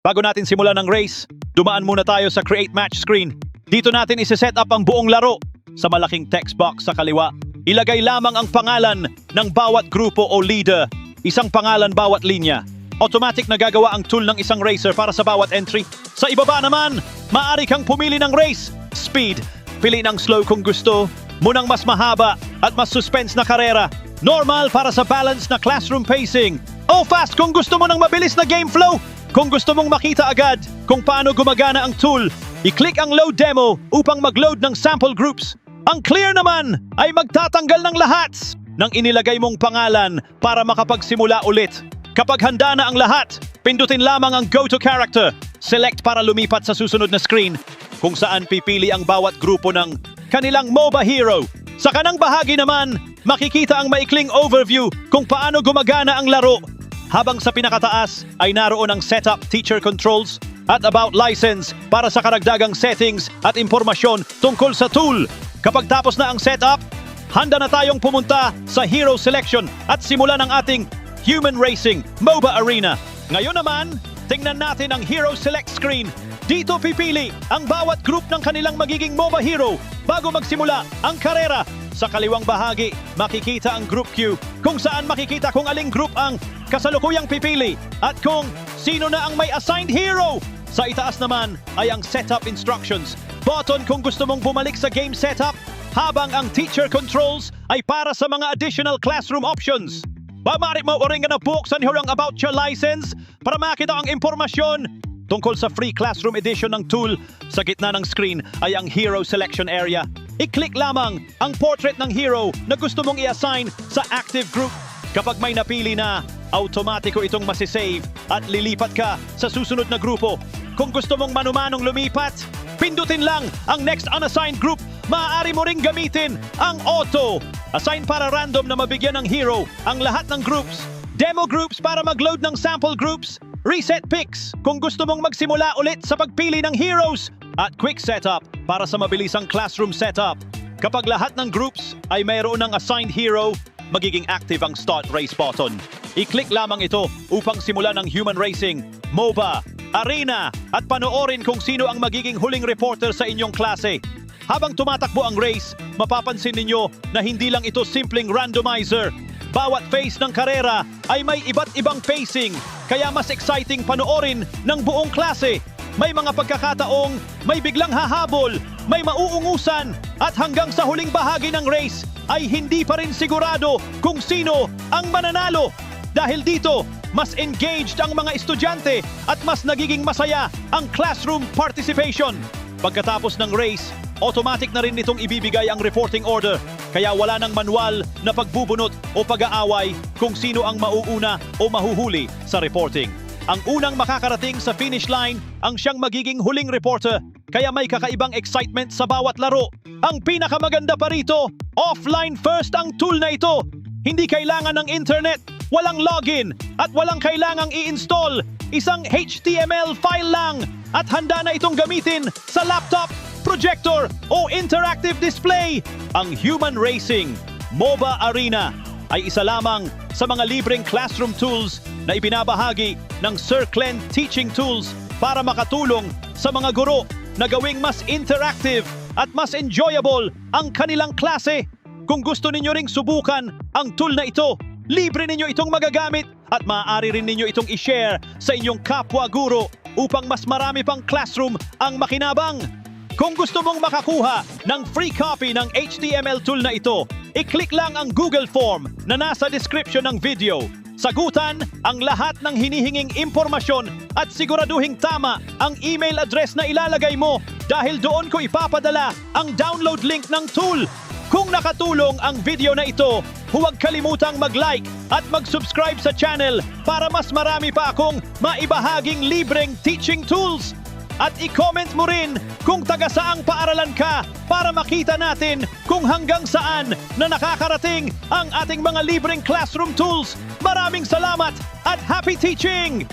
Bago natin simulan ng race, dumaan muna tayo sa Create Match screen. Dito natin isi-set up ang buong laro. Sa malaking text box sa kaliwa, ilagay lamang ang pangalan ng bawat grupo o leader. Isang pangalan bawat linya. Automatic na gagawa ang tool ng isang racer para sa bawat entry. Sa ibaba naman, maaari kang pumili ng race, speed. Pili ng slow kung gusto, munang mas mahaba at mas suspense na karera. Normal para sa balance na classroom pacing. O fast kung gusto mo ng mabilis na game flow. Kung gusto mong makita agad kung paano gumagana ang tool, i-click ang load demo upang mag-load ng sample groups. Ang clear naman ay magtatanggal ng lahat ng inilagay mong pangalan para makapagsimula ulit. Kapag handa na ang lahat, pindutin lamang ang Go to Character. Select para lumipat sa susunod na screen kung saan pipili ang bawat grupo ng kanilang MOBA hero. Sa kanang bahagi naman, makikita ang maikling overview kung paano gumagana ang laro. Habang sa pinakataas ay naroon ang Setup Teacher Controls at About License para sa karagdagang settings at impormasyon tungkol sa tool. Kapag tapos na ang setup, handa na tayong pumunta sa Hero Selection at simulan ang ating Human Racing MOBA Arena. Ngayon naman, tingnan natin ang Hero Select screen. Dito pipili ang bawat group ng kanilang magiging MOBA hero bago magsimula ang karera. Sa kaliwang bahagi, makikita ang group queue kung saan makikita kung aling group ang kasalukuyang pipili at kung sino na ang may assigned hero. Sa itaas naman ay ang setup instructions. Button kung gusto mong bumalik sa game setup, habang ang teacher controls ay para sa mga additional classroom options. Maaari mo rin na buksan ang About Your License para makita ang impormasyon tungkol sa free classroom edition ng tool. Sa gitna ng screen ay ang Hero Selection area. I-click lamang ang portrait ng hero na gusto mong i-assign sa active group. Kapag may napili na, automatiko itong masisave at lilipat ka sa susunod na grupo. Kung gusto mong manumanong lumipat, pindutin lang ang next unassigned group. Maaari mo ring gamitin ang auto. Assign para random na mabigyan ng hero ang lahat ng groups. Demo groups para mag-load ng sample groups. Reset picks kung gusto mong magsimula ulit sa pagpili ng heroes. At quick setup para sa mabilisang classroom setup. Kapag lahat ng groups ay mayroon ng assigned hero, magiging active ang Start Race button. I-click lamang ito upang simulan ng Human Racing, MOBA, Arena at panoorin kung sino ang magiging huling reporter sa inyong klase. Habang tumatakbo ang race, mapapansin ninyo na hindi lang ito simpleng randomizer. Bawat phase ng karera ay may iba't ibang pacing, kaya mas exciting panoorin ng buong klase. May mga pagkakataong may biglang hahabol, may mauungusan, at hanggang sa huling bahagi ng race ay hindi pa rin sigurado kung sino ang mananalo. Dahil dito, mas engaged ang mga estudyante at mas nagiging masaya ang classroom participation. Pagkatapos ng race, automatic na rin nitong ibibigay ang reporting order, kaya wala nang manual na pagbubunot o pag-aaway kung sino ang mauuna o mahuhuli sa reporting. Ang unang makakarating sa finish line ang siyang magiging huling reporter, kaya may kakaibang excitement sa bawat laro. Ang pinakamaganda pa rito, offline first ang tool na ito. Hindi kailangan ng internet, walang login, at walang kailangang i-install. Isang HTML file lang at handa na itong gamitin sa laptop, projector o interactive display. Ang Human Racing MOBA Arena ay isa lamang sa mga libreng classroom tools na ibinabahagi ng Sir Glenn Teaching Tools para makatulong sa mga guro na gawing mas interactive at mas enjoyable ang kanilang klase. Kung gusto ninyo ring subukan ang tool na ito, libre ninyo itong magagamit at maaari rin ninyo itong i-share sa inyong kapwa guro upang mas marami pang classroom ang makinabang. Kung gusto mong makakuha ng free copy ng HTML tool na ito, i-click lang ang Google Form na nasa description ng video. Sagutan ang lahat ng hinihinging impormasyon at siguraduhing tama ang email address na ilalagay mo dahil doon ko ipapadala ang download link ng tool. Kung nakatulong ang video na ito, huwag kalimutang mag-like at mag-subscribe sa channel para mas marami pa akong maibahaging libreng teaching tools. At i-comment mo rin kung taga saang paaralan ka para makita natin kung hanggang saan na nakakarating ang ating mga libreng classroom tools. Maraming salamat at happy teaching!